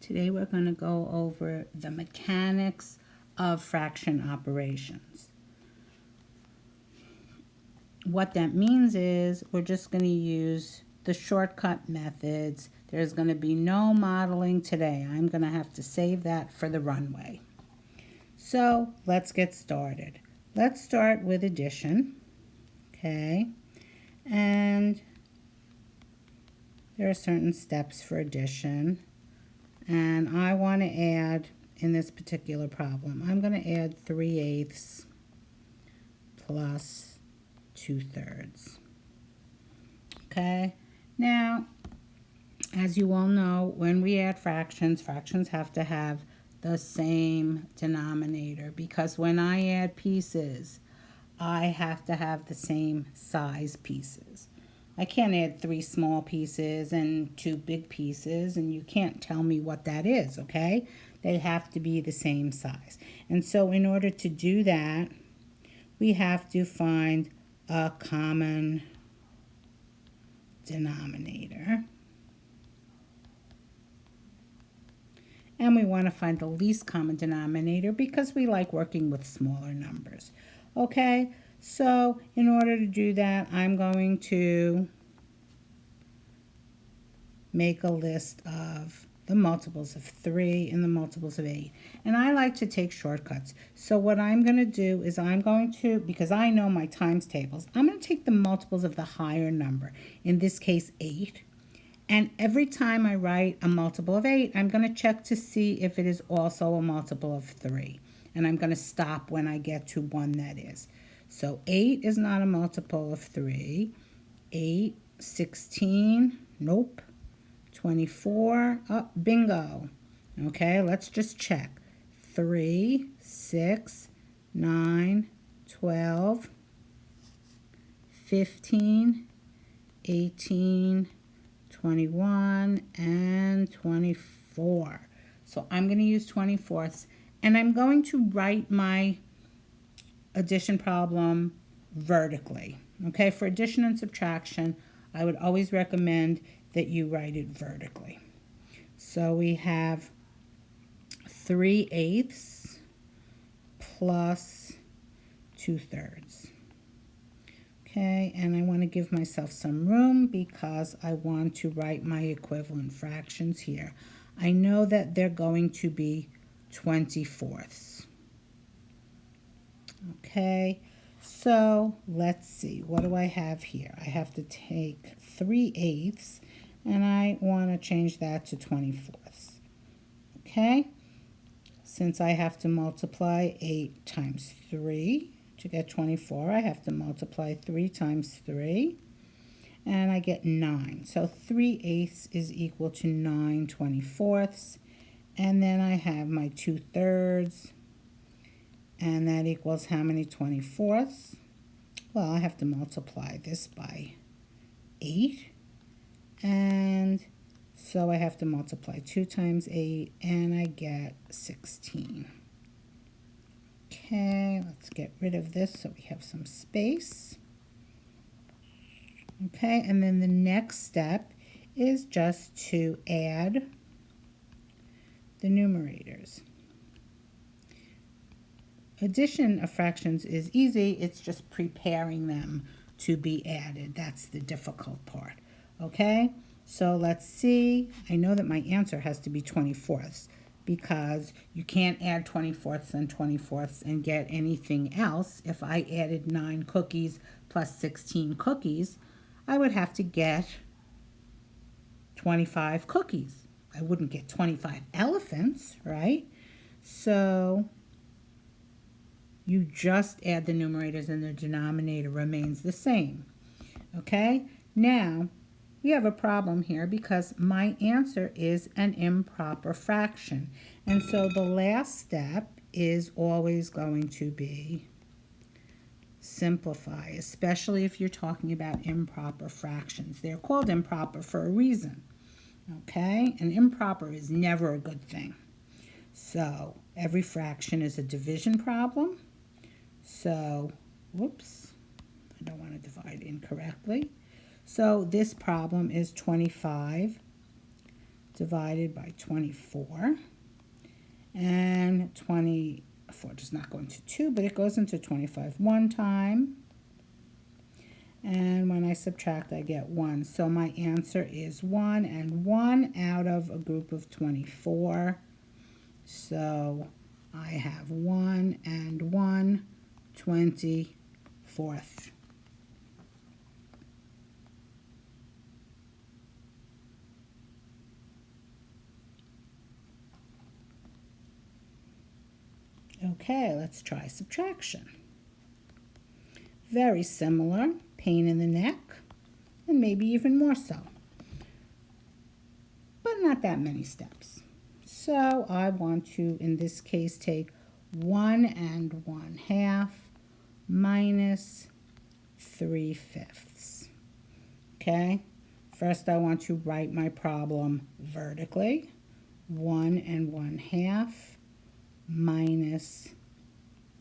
Today we're going to go over the mechanics of fraction operations. What that means is we're just going to use the shortcut methods. There's going to be no modeling today. I'm going to have to save that for the runway. So let's get started. Let's start with addition. Okay, and there are certain steps for addition. And I want to add, in this particular problem, I'm going to add 3/8 plus 2/3. Okay, now, as you all know, when we add fractions, fractions have to have the same denominator, because when I add pieces, I have to have the same size pieces. I can't add 3 small pieces and 2 big pieces, and you can't tell me what that is, okay? They have to be the same size. And so in order to do that, we have to find a common denominator. And we want to find the least common denominator because we like working with smaller numbers. Okay? So in order to do that, I'm going to make a list of the multiples of 3 and the multiples of 8. And I like to take shortcuts. So what I'm going to do is I'm going to, because I know my times tables, I'm going to take the multiples of the higher number, in this case 8. And every time I write a multiple of 8, I'm going to check to see if it is also a multiple of 3. And I'm going to stop when I get to one that is. So 8 is not a multiple of 3. 8, 16, nope. 24, oh, bingo. Okay, let's just check. 3, 6, 9, 12, 15, 18, 21, and 24. So I'm going to use 24ths, and I'm going to write my addition problem vertically. Okay, for addition and subtraction, I would always recommend that you write it vertically. So we have 3/8 plus 2/3. Okay, and I want to give myself some room because I want to write my equivalent fractions here. I know that they're going to be 24ths. Okay, so let's see, what do I have here? I have to take 3/8 and I want to change that to 24ths. Okay, since I have to multiply 8 times 3 to get 24, I have to multiply 3 times 3, and I get 9. So 3/8 is equal to 9 24ths, and then I have my 2/3, and that equals how many 24ths? Well, I have to multiply this by 8, and so I have to multiply 2 times 8, and I get 16. Okay, let's get rid of this so we have some space. Okay, and then the next step is just to add the numerators. Addition of fractions is easy, it's just preparing them to be added. That's the difficult part. Okay, so let's see. I know that my answer has to be 24ths because you can't add 24ths and 24ths and get anything else. If I added 9 cookies plus 16 cookies, I would have to get 25 cookies. I wouldn't get 25 elephants, right? So you just add the numerators and the denominator remains the same. Okay, now we have a problem here because my answer is an improper fraction. And so the last step is always going to be simplify, especially if you're talking about improper fractions. They're called improper for a reason. Okay, and improper is never a good thing. So every fraction is a division problem. So, whoops, I don't want to divide incorrectly. So this problem is 25 divided by 24. And 24 does not go into 2, but it goes into 25 one time. And when I subtract, I get 1. So my answer is 1, and 1 out of a group of 24. So I have 1 and 1 24th. Okay, let's try subtraction. Very similar, pain in the neck, and maybe even more so. But not that many steps. So I want to, in this case, take 1 and 1/2 minus 3/5. Okay, first I want to write my problem vertically. 1 and 1/2 minus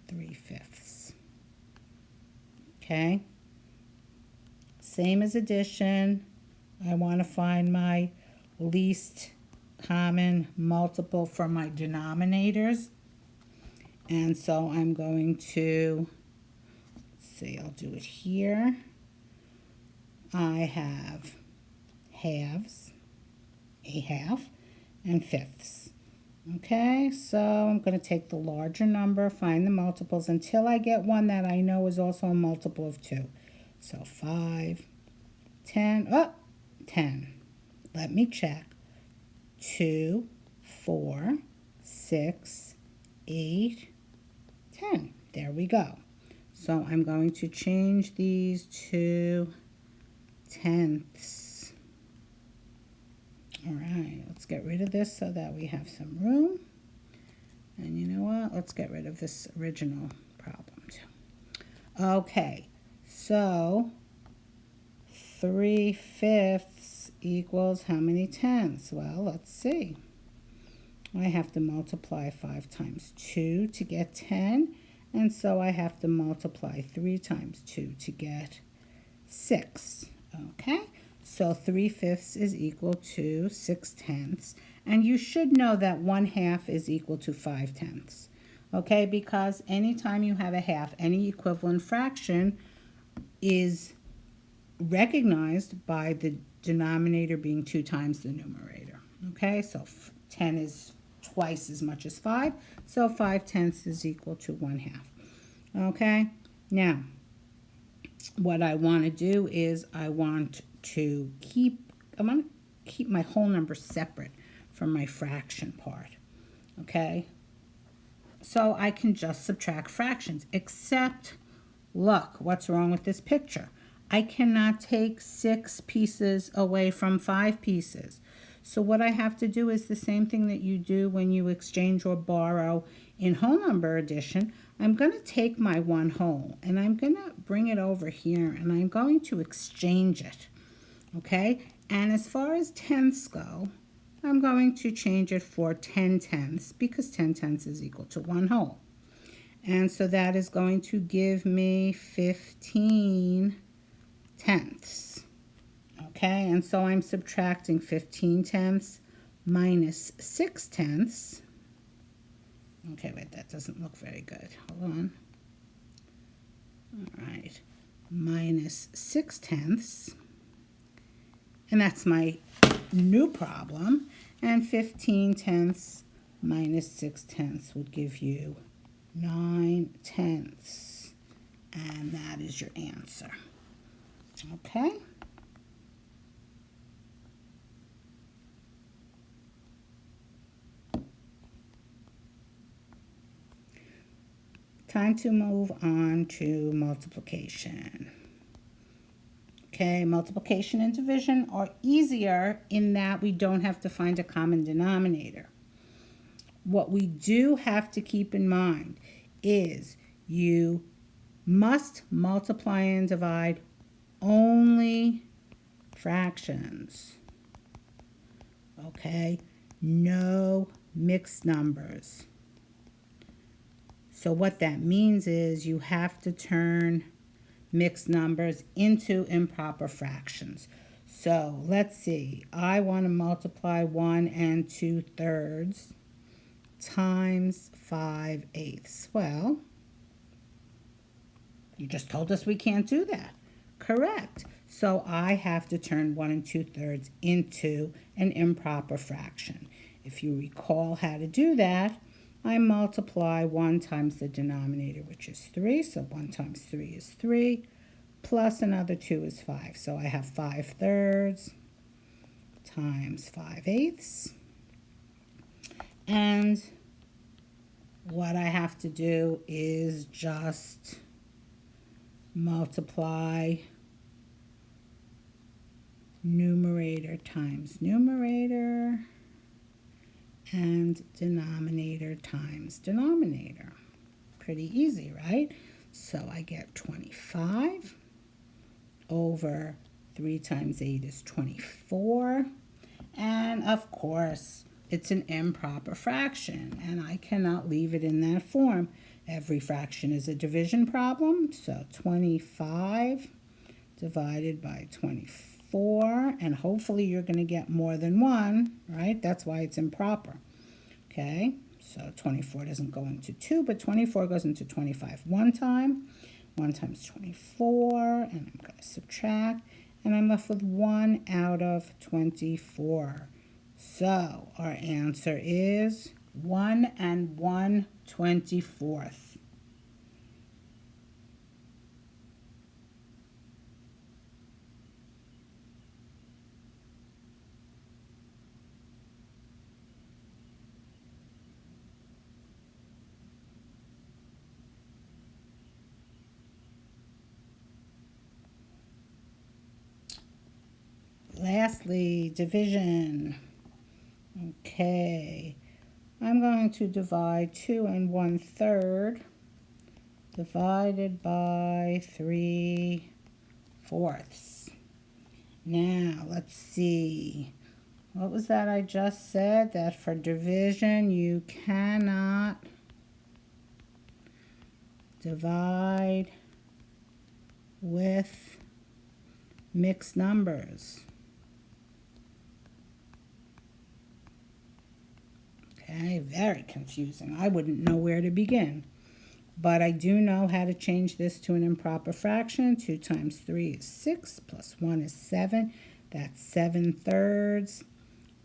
3/5. Okay, same as addition. I want to find my least common multiple for my denominators. And so I'm going to, let's see, I'll do it here. I have halves, a half, and fifths. Okay, so I'm going to take the larger number, find the multiples until I get one that I know is also a multiple of 2. So 5, 10, 10. Let me check. 2, 4, 6, 8, 10. There we go. So I'm going to change these to tenths. All right, let's get rid of this so that we have some room. And you know what? Let's get rid of this original problem too. Okay, so 3/5 equals how many tenths? Well, let's see. I have to multiply 5 times 2 to get 10. And so I have to multiply 3 times 2 to get 6. Okay, so 3/5 is equal to 6/10. And you should know that 1/2 is equal to 5/10. Okay, because anytime you have a half, any equivalent fraction is recognized by the denominator being 2 times the numerator. Okay, so 10 is twice as much as 5, so 5/10 is equal to 1/2. Okay, now what I want to do is I want to keep my whole number separate from my fraction part. Okay, so I can just subtract fractions, except look, what's wrong with this picture? I cannot take 6 pieces away from 5 pieces. So what I have to do is the same thing that you do when you exchange or borrow in whole number addition. I'm going to take my 1 whole and I'm going to bring it over here and I'm going to exchange it. Okay, and as far as tenths go, I'm going to change it for 10/10 because 10/10 is equal to 1 whole. And so that is going to give me 15/10. Okay, and so I'm subtracting 15/10 minus 6/10. Okay, wait, that doesn't look very good. Hold on. All right, minus 6/10. And that's my new problem. And 15/10 minus 6/10 would give you 9/10. And that is your answer. Okay. Time to move on to multiplication. Okay, multiplication and division are easier in that we don't have to find a common denominator. What we do have to keep in mind is you must multiply and divide only fractions. Okay, no mixed numbers. So what that means is you have to turn mixed numbers into improper fractions. So let's see. I want to multiply 1 2/3 times 5/8. Well, you just told us we can't do that. Correct. So I have to turn 1 2/3 into an improper fraction. If you recall how to do that, I multiply 1 times the denominator, which is 3. So 1 times 3 is 3, plus another 2 is 5. So I have 5/3 times 5/8. And what I have to do is just multiply numerator times numerator and denominator times denominator. Pretty easy, right? So I get 25 over 3 times 8 is 24. And of course, it's an improper fraction, and I cannot leave it in that form. Every fraction is a division problem, so 25 divided by 24, and hopefully you're going to get more than 1, right? That's why it's improper. Okay, so 24 doesn't go into 2, but 24 goes into 25 one time. 1 times 24, and I'm going to subtract, and I'm left with 1 out of 24. So our answer is 1 1/24. Lastly, division. Okay, I'm going to divide 2 1/3 divided by 3/4. Now, let's see. What was that I just said? That for division, you cannot divide with mixed numbers. Okay, very confusing. I wouldn't know where to begin. But I do know how to change this to an improper fraction. 2 times 3 is 6, plus 1 is 7. That's 7/3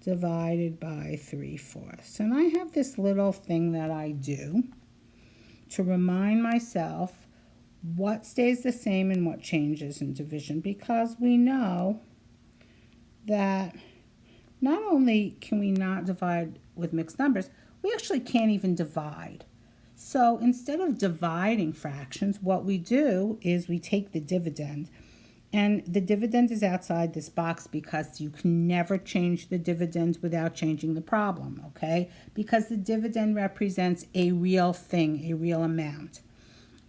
divided by 3/4. And I have this little thing that I do to remind myself what stays the same and what changes in division, because we know that not only can we not divide with mixed numbers, we actually can't even divide. So instead of dividing fractions, what we do is we take the dividend, and the dividend is outside this box because you can never change the dividend without changing the problem, okay? Because the dividend represents a real thing, a real amount.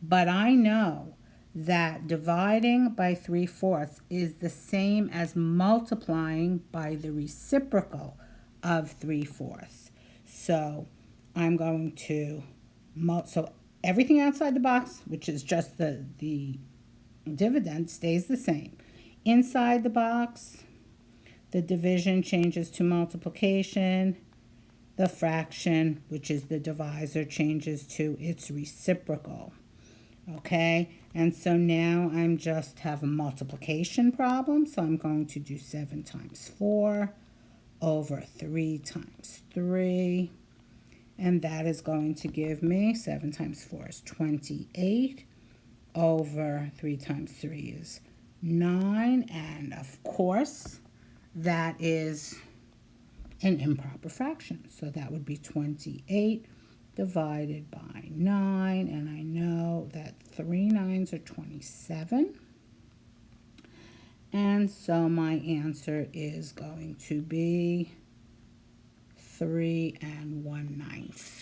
But I know that dividing by 3/4 is the same as multiplying by the reciprocal of 3/4. So I'm going to, so everything outside the box, which is just the dividend, stays the same. Inside the box, the division changes to multiplication. The fraction, which is the divisor, changes to its reciprocal. Okay, and so now I'm just have a multiplication problem. So I'm going to do 7 times 4 over 3 times 3. And that is going to give me 7 times 4 is 28 over 3 times 3 is 9. And of course, that is an improper fraction. So that would be 28 divided by 9, and I know that 3 9s are 27. And so my answer is going to be 3 1/9.